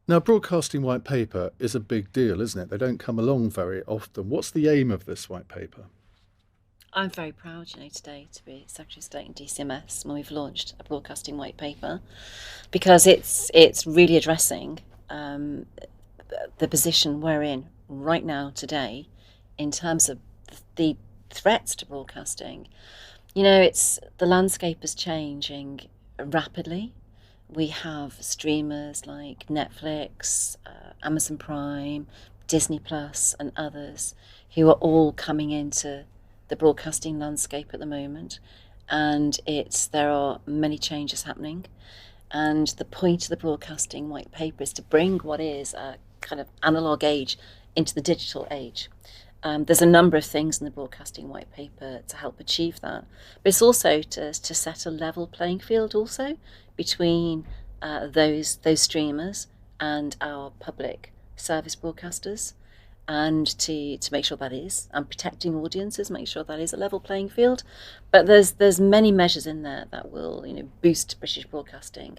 Now, broadcasting white paper is a big deal, isn't it? They don't come along very often. What's the aim of this white paper? I'm very proud, today to be Secretary of State in DCMS when we've launched a broadcasting white paper because it's really addressing um, the position we're in right now today in terms of the threats to broadcasting. It's the landscape is changing rapidly. We have streamers like Netflix, Amazon Prime, Disney Plus, and others who are all coming into the broadcasting landscape at the moment. And there are many changes happening. And the point of the broadcasting white paper is to bring what is a kind of analog age into the digital age. There's a number of things in the broadcasting white paper to help achieve that, but it's also to set a level playing field also between those streamers and our public service broadcasters, and to make sure that is, and protecting audiences, make sure that is a level playing field. But there's many measures in there that will boost British broadcasting,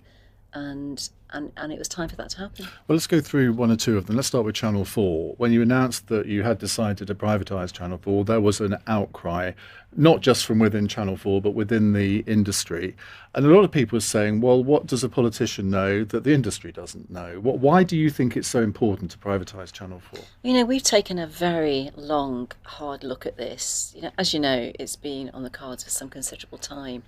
and it was time for that to happen. Well, let's go through one or two of them. Let's start with Channel 4. When you announced that you had decided to privatise Channel 4, there was an outcry, not just from within Channel 4, but within the industry. And a lot of people are saying, well, what does a politician know that the industry doesn't know? Why do you think it's so important to privatise Channel 4? We've taken a very long, hard look at this. As you know, it's been on the cards for some considerable time.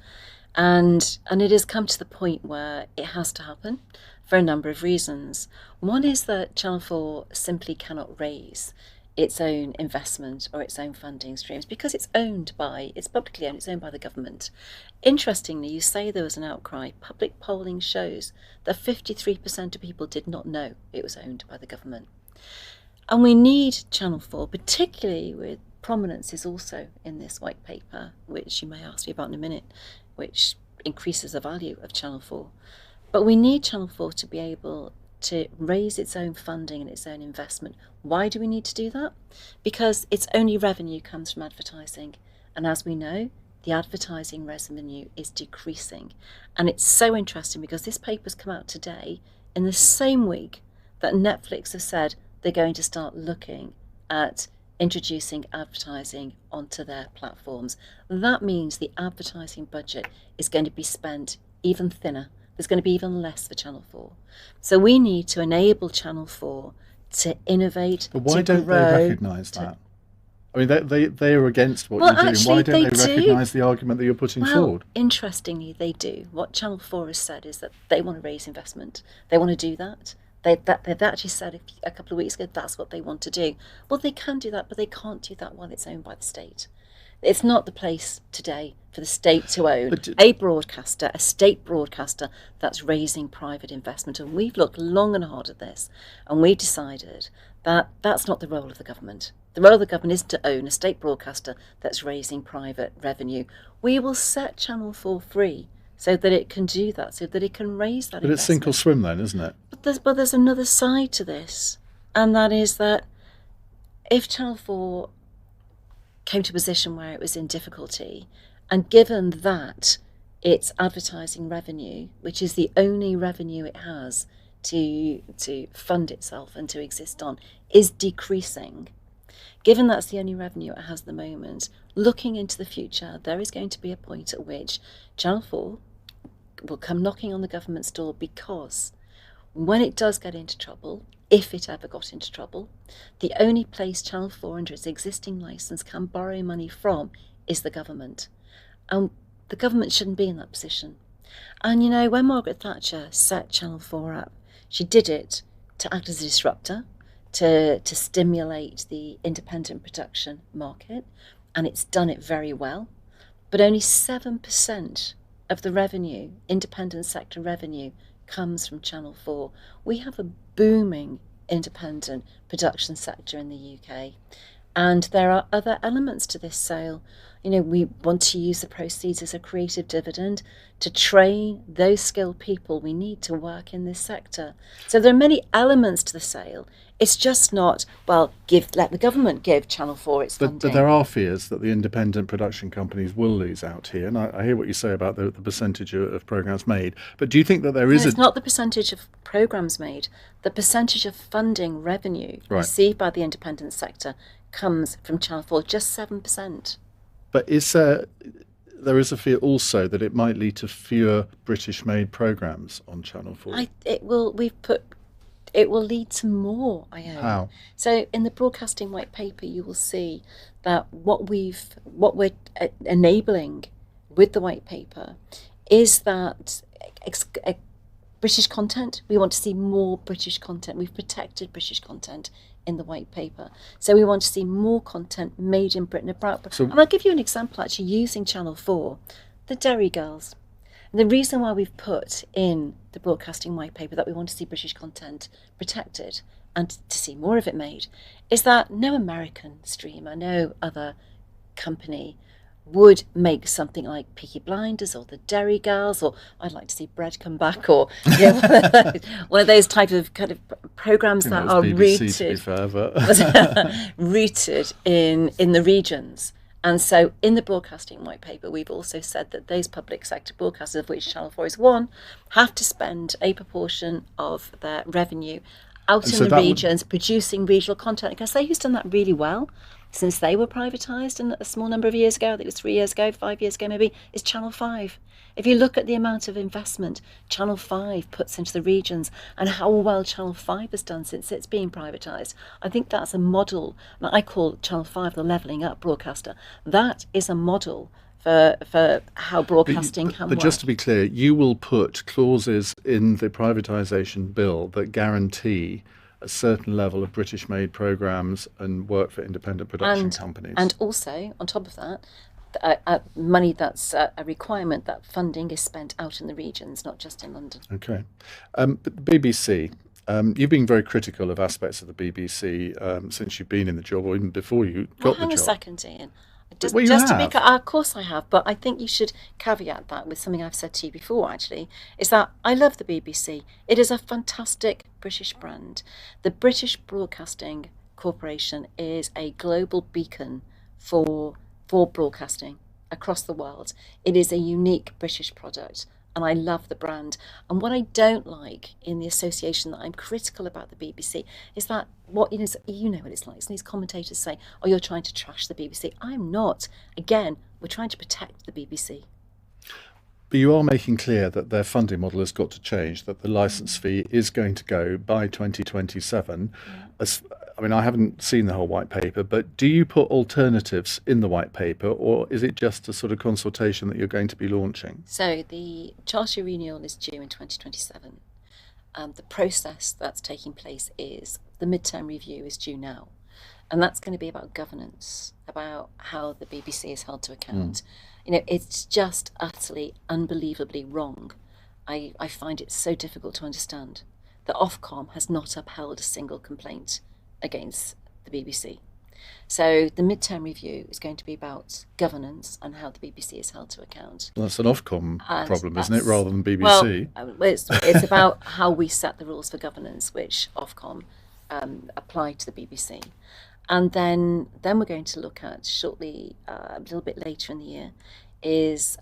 And it has come to the point where it has to happen for a number of reasons. One is that Channel 4 simply cannot raise its own investment or its own funding streams because it's publicly owned, it's owned by the government. Interestingly, you say there was an outcry. Public polling shows that 53% of people did not know it was owned by the government. And we need Channel 4, particularly with prominence is also in this white paper, which you may ask me about in a minute, which increases the value of Channel 4. But we need Channel 4 to be able to raise its own funding and its own investment. Why do we need to do that? Because its only revenue comes from advertising. And as we know, the advertising revenue is decreasing. And it's so interesting because this paper's come out today in the same week that Netflix have said they're going to start looking at introducing advertising onto their platforms. That means the advertising budget is going to be spent even thinner. There's going to be even less for Channel 4. So we need to enable Channel 4 to innovate, But why to don't they grow. recognise that? I mean, they are against what Well, you're doing. Why actually, don't they they do. recognise the argument that you're putting Well, forward? interestingly, they do. What Channel 4 has said is that they want to raise investment. They want to do that. They've actually said a couple of weeks ago that's what they want to do. Well, they can do that, but they can't do that while it's owned by the state. It's not the place today for the state to own But a broadcaster, a state broadcaster that's raising private investment. And we've looked long and hard at this, and we decided that that's not the role of the government. The role of the government is to own a state broadcaster that's raising private revenue. We will set Channel 4 free so that it can do that, so that it can raise that it's sink or investment. swim then, isn't it? But there's another side to this, and that is that if Channel 4 came to a position where it was in difficulty, and given that its advertising revenue, which is the only revenue it has to fund itself and to exist on, is decreasing, given that's the only revenue it has at the moment, looking into the future, there is going to be a point at which Channel 4 will come knocking on the government's door because when it does get into trouble, if it ever got into trouble, the only place Channel 4 under its existing licence can borrow money from is the government. And the government shouldn't be in that position. And when Margaret Thatcher set Channel 4 up, she did it to act as a disruptor, to stimulate the independent production market, and it's done it very well. But only 7% of the revenue, independent sector revenue, comes from Channel 4. We have a booming independent production sector in the UK. And there are other elements to this sale. We want to use the proceeds as a creative dividend to train those skilled people we need to work in this sector. So there are many elements to the sale. It's just not, well, let the government give Channel 4 its funding. But there are fears that the independent production companies will lose out here, and I hear what you say about the percentage of programmes made. But do you think that there is it's not the percentage of programmes made. The percentage of funding revenue received by the independent sector comes from Channel 4, just 7%. But there is a fear also that it might lead to fewer British-made programmes on Channel 4? It will lead to more, I hope. How? So in the broadcasting white paper, you will see that what we're enabling with the white paper is that British content. We want to see more British content. We've protected British content in the white paper. So we want to see more content made in Britain about. And I'll give you an example, actually, using Channel 4, the Derry Girls. And the reason why we've put in the broadcasting white paper that we want to see British content protected and to see more of it made is that no American streamer, no other company would make something like Peaky Blinders or the Derry Girls, or I'd like to see Bread come back, or one of those type of kind of programs that are rooted in the regions. And so in the broadcasting white paper, we've also said that those public sector broadcasters, of which Channel 4 is one, have to spend a proportion of their revenue out in the regions producing regional content. Because who's done that really well since they were privatised and a small number of years ago, I think it was 3 years ago, 5 years ago maybe, is Channel 5. If you look at the amount of investment Channel 5 puts into the regions and how well Channel 5 has done since it's been privatised, I think that's a model. I call Channel 5 the levelling up broadcaster. That is a model for how broadcasting can work. But just to be clear, you will put clauses in the privatisation bill that guarantee a certain level of British-made programmes and work for independent production companies. And also, on top of that, money that's a requirement that funding is spent out in the regions, not just in London. Okay. But the BBC, you've been very critical of aspects of the BBC since you've been in the job, or even before you got the job. Hang a second, Iain. To be of course I have, but I think you should caveat that with something I've said to you before, actually, is that I love the BBC. It is a fantastic British brand. The British Broadcasting Corporation is a global beacon for broadcasting across the world. It is a unique British product, and I love the brand. And what I don't like in the association that I'm critical about the BBC is that what what it's like. So these commentators say, "Oh, you're trying to trash the BBC." I'm not. Again, we're trying to protect the BBC. But you are making clear that their funding model has got to change, that the licence fee is going to go by 2027. I haven't seen the whole white paper, but do you put alternatives in the white paper, or is it just a sort of consultation that you're going to be launching? So the Charter renewal is due in 2027. The process that's taking place is the midterm review is due now. And that's going to be about governance, about how the BBC is held to account. It's just utterly, unbelievably wrong. I find it so difficult to understand that Ofcom has not upheld a single complaint against the BBC. So the midterm review is going to be about governance and how the BBC is held to account. Well, that's an Ofcom problem, isn't it, rather than BBC? Well, it's about how we set the rules for governance, which Ofcom apply to the BBC. And then we're going to look at shortly, a little bit later in the year, is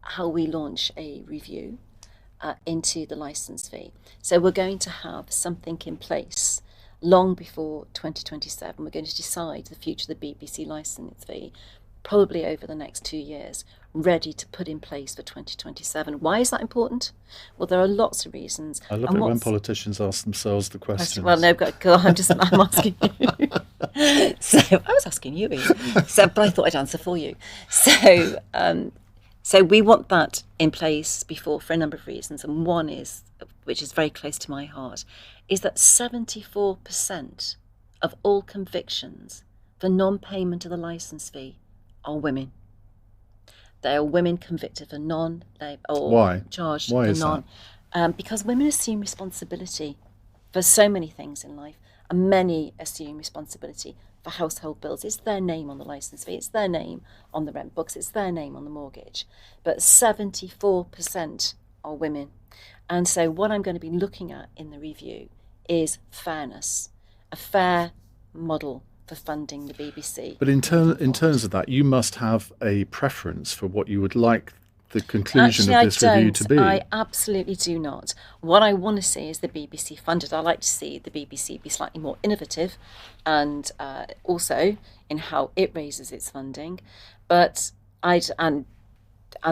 how we launch a review into the licence fee. So we're going to have something in place long before 2027. We're going to decide the future of the BBC licence fee probably over the next 2 years, ready to put in place for 2027. Why is that important? Well, there are lots of reasons. I love it when politicians ask themselves the questions. Well, no, I'm asking you. So I was asking you, Iain. But I thought I'd answer for you. So we want that in place before for a number of reasons, and one is, which is very close to my heart, is that 74% of all convictions for non-payment of the licence fee are women. They are women convicted for Why? charged Why for is non. Because women assume responsibility for so many things in life, and many assume responsibility for household bills. It's their name on the licence fee, it's their name on the rent books, it's their name on the mortgage. But 74% are women. And so what I'm going to be looking at in the review is fairness, a fair model for funding the BBC. But in terms of that, you must have a preference for what you would like the conclusion of this review to be. I absolutely do not. What I want to see is the BBC funded. I like to see the BBC be slightly more innovative, and also in how it raises its funding. But and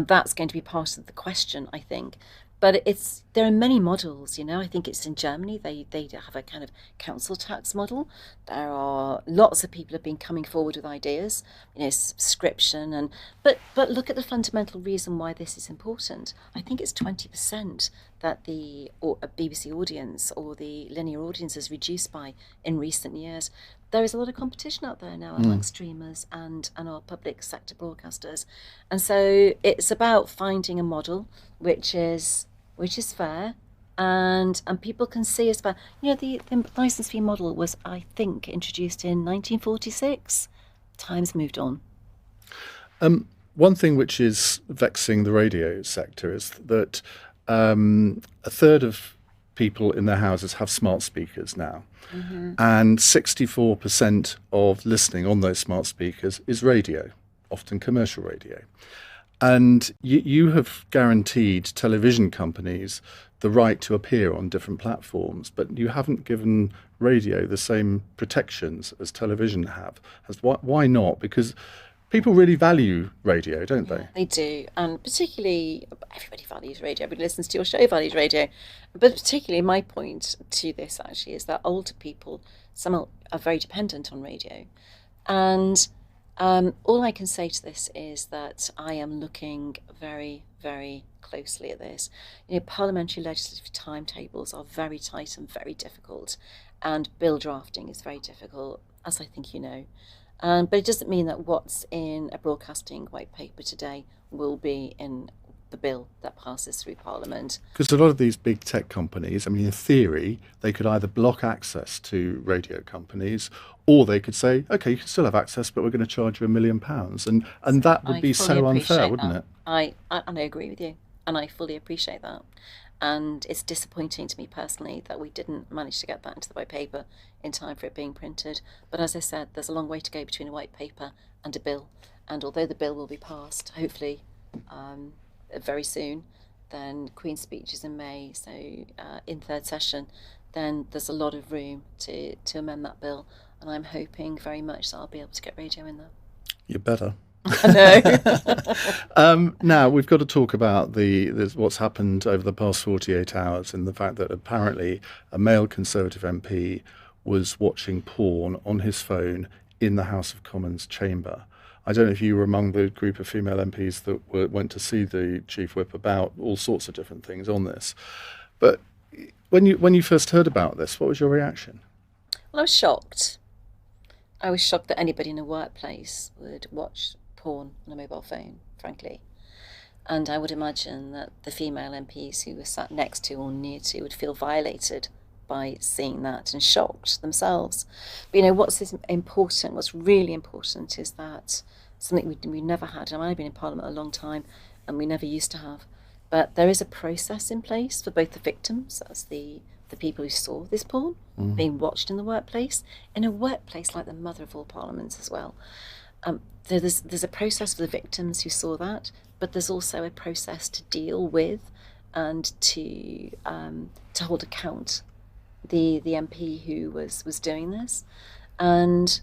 that's going to be part of the question, I think. But there are many models, I think it's in Germany, they have a kind of council tax model. There are lots of people have been coming forward with ideas, subscription, but look at the fundamental reason why this is important. I think it's 20% that the BBC audience or the linear audience has reduced by in recent years. There is a lot of competition out there now among streamers and our public sector broadcasters. And so it's about finding a model which is fair and people can see as fair. The licence fee model was, I think, introduced in 1946. Time's moved on. One thing which is vexing the radio sector is that a third of people in their houses have smart speakers now. Mm-hmm. And 64% of listening on those smart speakers is radio, often commercial radio. And you have guaranteed television companies the right to appear on different platforms, but you haven't given radio the same protections as television have. Why not? Because people really value radio, don't they? They do, and particularly everybody values radio. Everybody listens to your show values radio, but particularly my point to this actually is that older people, some are very dependent on radio, and all I can say to this is that I am looking very, very closely at this. Parliamentary legislative timetables are very tight and very difficult, and bill drafting is very difficult, as I think you know. But it doesn't mean that what's in a broadcasting white paper today will be in the bill that passes through Parliament. Because a lot of these big tech companies, in theory, they could either block access to radio companies, or they could say, OK, you can still have access, but we're going to charge you £1 million. And that would be so unfair, wouldn't it? I agree with you, and I fully appreciate that. And it's disappointing to me personally that we didn't manage to get that into the white paper in time for it being printed. But as I said, there's a long way to go between a white paper and a bill. And although the bill will be passed, hopefully very soon, then Queen's speech is in May, so in third session, then there's a lot of room to amend that bill. And I'm hoping very much that I'll be able to get radio in there. You better. I know. Now, we've got to talk about what's happened over the past 48 hours and the fact that apparently a male Conservative MP was watching porn on his phone in the House of Commons chamber. I don't know if you were among the group of female MPs that went to see the Chief Whip about all sorts of different things on this. But when you first heard about this, what was your reaction? Well, I was shocked. I was shocked that anybody in a workplace would watch porn on a mobile phone, frankly. And I would imagine that the female MPs who were sat next to or near to would feel violated by seeing that and shocked themselves. But what's really important is that something we never had, and I've been in Parliament a long time and we never used to have, but there is a process in place for both the victims, that's the people who saw this porn being watched in the workplace, in a workplace like the mother of all parliaments as well. There's a process for the victims who saw that, but there's also a process to deal with and to hold account the MP who was doing this, and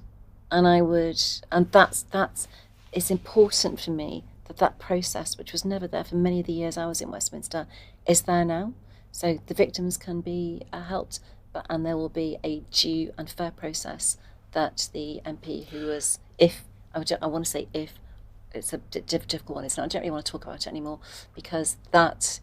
that's it's important for me that process, which was never there for many of the years I was in Westminster, is there now, so the victims can be helped, and there will be a due and fair process that the MP who was, I want to say if, it's a difficult one, I don't really want to talk about it anymore, because that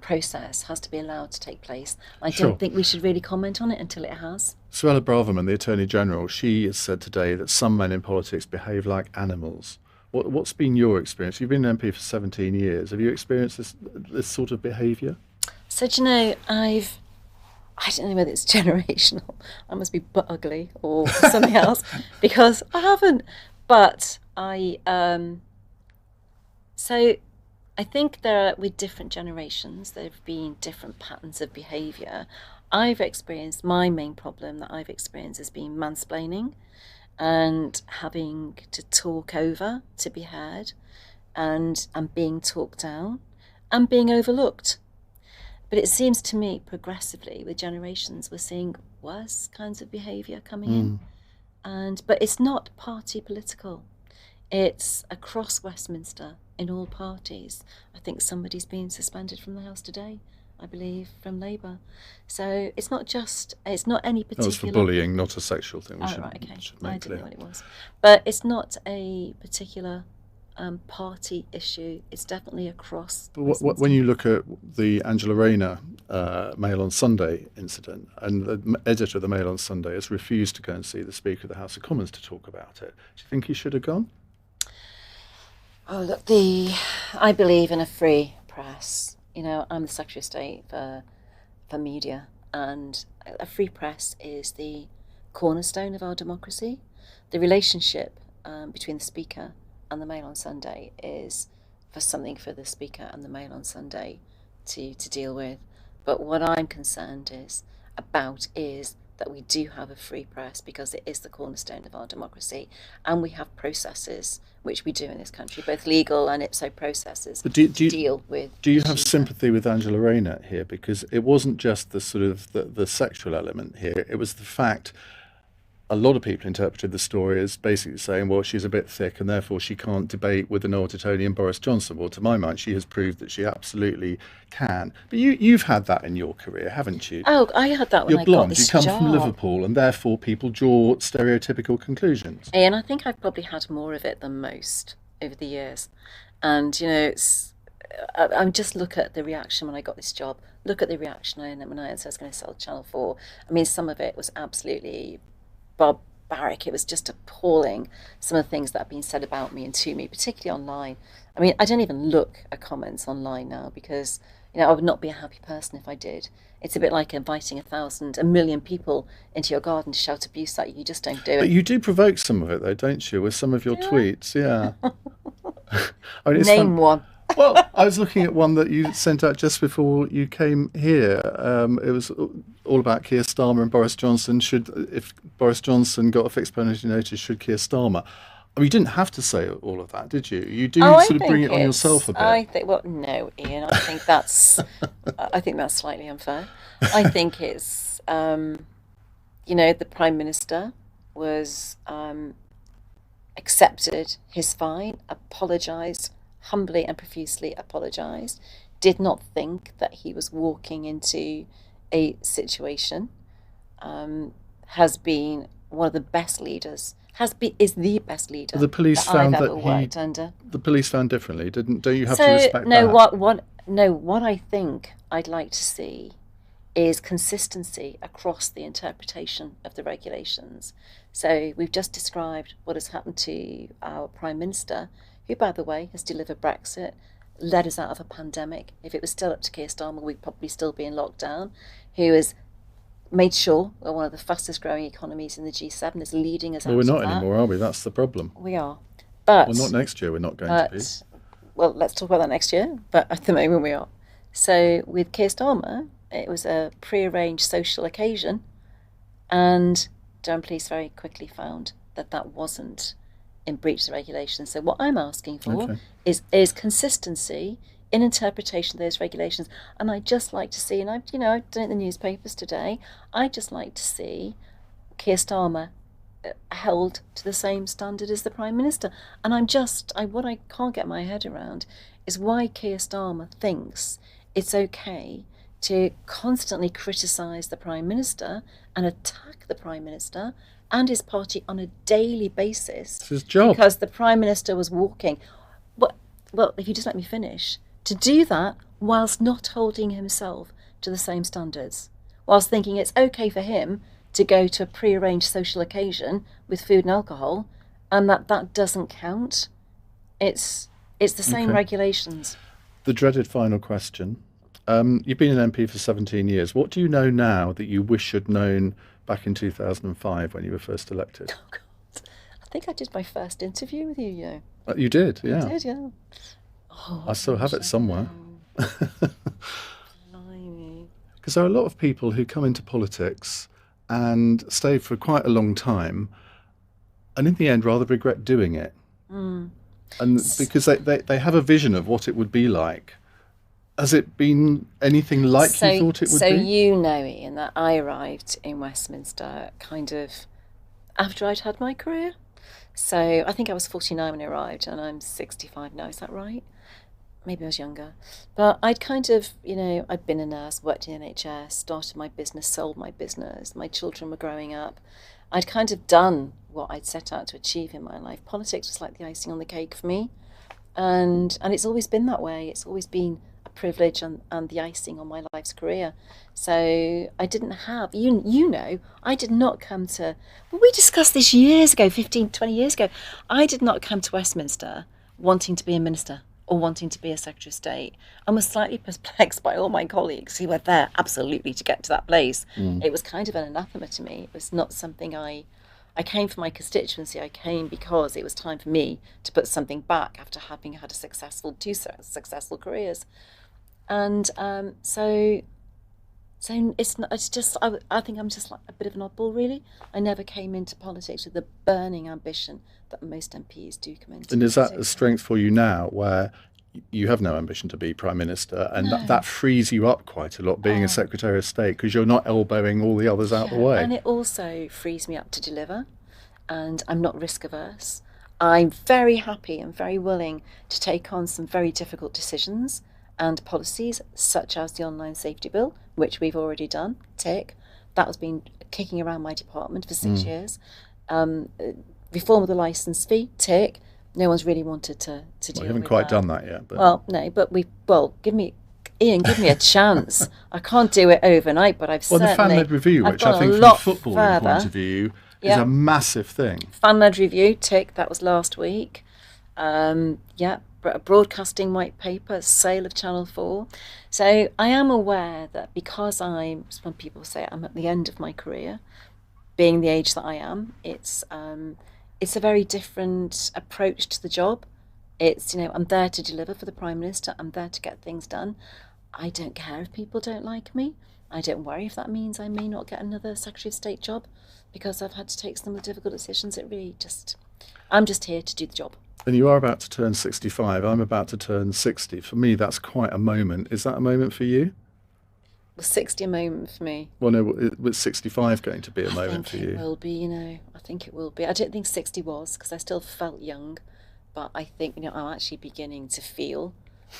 process has to be allowed to take place. I don't think we should really comment on it until it has. Suella Braverman, the Attorney General, she has said today that some men in politics behave like animals. What's been your experience? You've been an MP for 17 years. Have you experienced this sort of behaviour? So, I've I don't know whether it's generational. I must be butt ugly or something else because I haven't. But so I think there are, with different generations, there have been different patterns of behaviour. I've experienced, my main problem that I've experienced has been mansplaining and having to talk over to be heard and being talked down and being overlooked. But it seems to me progressively with generations we're seeing worse kinds of behaviour coming in. But it's not party political. It's across Westminster in all parties. I think somebody's been suspended from the House today, I believe, from Labour. So it's not any particular... That was for bullying, not a sexual thing. Right, okay. Should make I clear. didn't know what it was. But it's not a particular party issue. It's definitely across. But when you look at the Angela Rayner Mail on Sunday incident, and the editor of the Mail on Sunday has refused to go and see the Speaker of the House of Commons to talk about it, do you think he should have gone? Oh, look, I believe in a free press. You know, I'm the Secretary of State for media, and a free press is the cornerstone of our democracy. The relationship between the Speaker and the Mail on Sunday is for something for the Speaker and the Mail on Sunday to deal with. But what I'm concerned about is that we do have a free press because it is the cornerstone of our democracy, and we have processes, which we do in this country, both legal and ipso processes, to deal with. Do you have sympathy with Angela Rayner here? Because it wasn't just the sort of the sexual element here, it was the fact a lot of people interpreted the story as basically saying, well, she's a bit thick and therefore she can't debate with the Noel Titonian Boris Johnson. Well, to my mind, she has proved that she absolutely can. But you've had that in your career, haven't you? Oh, I had that when You're I blonde, got this you come job. from Liverpool, and therefore people draw stereotypical conclusions. And I think I've probably had more of it than most over the years. And, you know, I'm just look at the reaction when I got this job. Look at the reaction when I said I was going to sell Channel 4. I mean, some of it was absolutely barbaric. It was just appalling, some of the things that have been said about me and to me, particularly online. I mean, I don't even look at comments online now because, you know, I would not be a happy person if I did. It's a bit like inviting a million people into your garden to shout abuse at you. You just don't do it. But you do provoke some of it, though, don't you, with some of your tweets? Yeah. I mean, Name one. Well, I was looking at one that you sent out just before you came here. It was all about Keir Starmer and Boris Johnson. If Boris Johnson got a fixed penalty notice, should Keir Starmer? I mean, you didn't have to say all of that, did you? You do sort of bring it on yourself a bit. I think, well, no, Iain. I think that's slightly unfair. I think it's, you know, the Prime Minister was accepted his fine, apologised, humbly and profusely apologised, did not think that he was walking into a situation, has been one of the best leaders, is the best leader the police that found I've that ever worked under. The police found differently, don't you have to respect no, that? What I think I'd like to see is consistency across the interpretation of the regulations. So we've just described what has happened to our Prime Minister, who, by the way, has delivered Brexit, led us out of a pandemic. If it was still up to Keir Starmer, we'd probably still be in lockdown. Who has made sure we're one of the fastest growing economies in the G7, is leading us out of that. Well, we're not anymore, are we? That's the problem. We are. But, well, not next year, we're not going to be. Well, let's talk about that next year, but at the moment we are. So with Keir Starmer, it was a pre-arranged social occasion, and Durham Police very quickly found that that wasn't in breach of the regulations. So what I'm asking for is consistency in interpretation of those regulations. And I'd just like to see, and I've done it in the newspapers today, I'd just like to see Keir Starmer held to the same standard as the Prime Minister. And what I can't get my head around is why Keir Starmer thinks it's okay to constantly criticise the Prime Minister and attack the Prime Minister and his party on a daily basis. It's his job. Because the Prime Minister was walking. Well, if you just let me finish. To do that whilst not holding himself to the same standards, whilst thinking it's okay for him to go to a pre-arranged social occasion with food and alcohol, and that doesn't count. It's the same regulations. The dreaded final question. You've been an MP for 17 years. What do you know now that you wish you'd known back in 2005 when you were first elected? Oh God, I think I did my first interview with you. You know, You did, I yeah. did, yeah. Oh, I still have gosh, it I somewhere. know. Blimey. Because there are a lot of people who come into politics and stay for quite a long time and in the end rather regret doing it. Mm. And because they have a vision of what it would be like. Has it been anything like you So, thought it would so be? you know, Ian, that I arrived in Westminster kind of after I'd had my career. So I think I was 49 when I arrived, and I'm 65 now. Is that right? Maybe I was younger. But I'd kind of, I'd been a nurse, worked in the NHS, started my business, sold my business. My children were growing up. I'd kind of done what I'd set out to achieve in my life. Politics was like the icing on the cake for me. And it's always been that way. It's always been a privilege and the icing on my life's career. So I didn't have, I did not come to, well, we discussed this years ago, 15, 20 years ago. I did not come to Westminster wanting to be a minister or wanting to be a Secretary of State. I was slightly perplexed by all my colleagues who were there absolutely to get to that place. It was kind of an anathema to me. It was not something I came for my constituency. I came because it was time for me to put something back after having had two successful careers. And so it's not. It's just. I think I'm just like a bit of an oddball, really. I never came into politics with the burning ambition that most MPs do come into. And is that a strength for you now, where you have no ambition to be Prime Minister, and No. that frees you up quite a lot, being a Secretary of State, because you're not elbowing all the others out the way? And it also frees me up to deliver, and I'm not risk averse. I'm very happy and very willing to take on some very difficult decisions and policies, such as the online safety bill, which we've already done. Tick. That has been kicking around my department for 6 years. Reform of the licence fee. Tick. No one's really wanted to deal with. You haven't quite done that yet. But. Well, no, but Iain, give me a chance. I can't do it overnight, but I've Well, the certainly... fan-led review, I've which I gone think a from a lot footballing point further. of view is Yeah. a massive thing. Fan-led review, tick, that was last week. A broadcasting white paper, sale of Channel 4. So I am aware that because some people say I'm at the end of my career, being the age that I am, it's a very different approach to the job. It's, I'm there to deliver for the Prime Minister. I'm there to get things done. I don't care if people don't like me. I don't worry if that means I may not get another Secretary of State job because I've had to take some of the difficult decisions. I'm just here to do the job. And you are about to turn 65. I'm about to turn 60. For me, that's quite a moment. Is that a moment for you? Was 60 a moment for me? Well, no, was 65 going to be a moment for you? I think it will be, I think it will be. I don't think 60 was, because I still felt young. But I think, I'm actually beginning to feel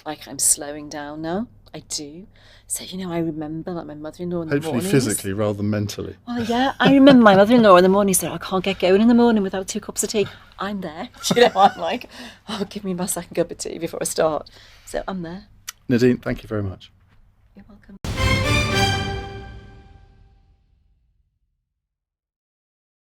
like I'm slowing down now. I do. So, I remember like my mother-in-law in the mornings. Hopefully physically rather than mentally. Well, yeah, I remember my mother-in-law in the morning said, I can't get going in the morning without 2 cups of tea. I'm there. I'm like, give me my second cup of tea before I start. So I'm there. Nadine, thank you very much. You're welcome.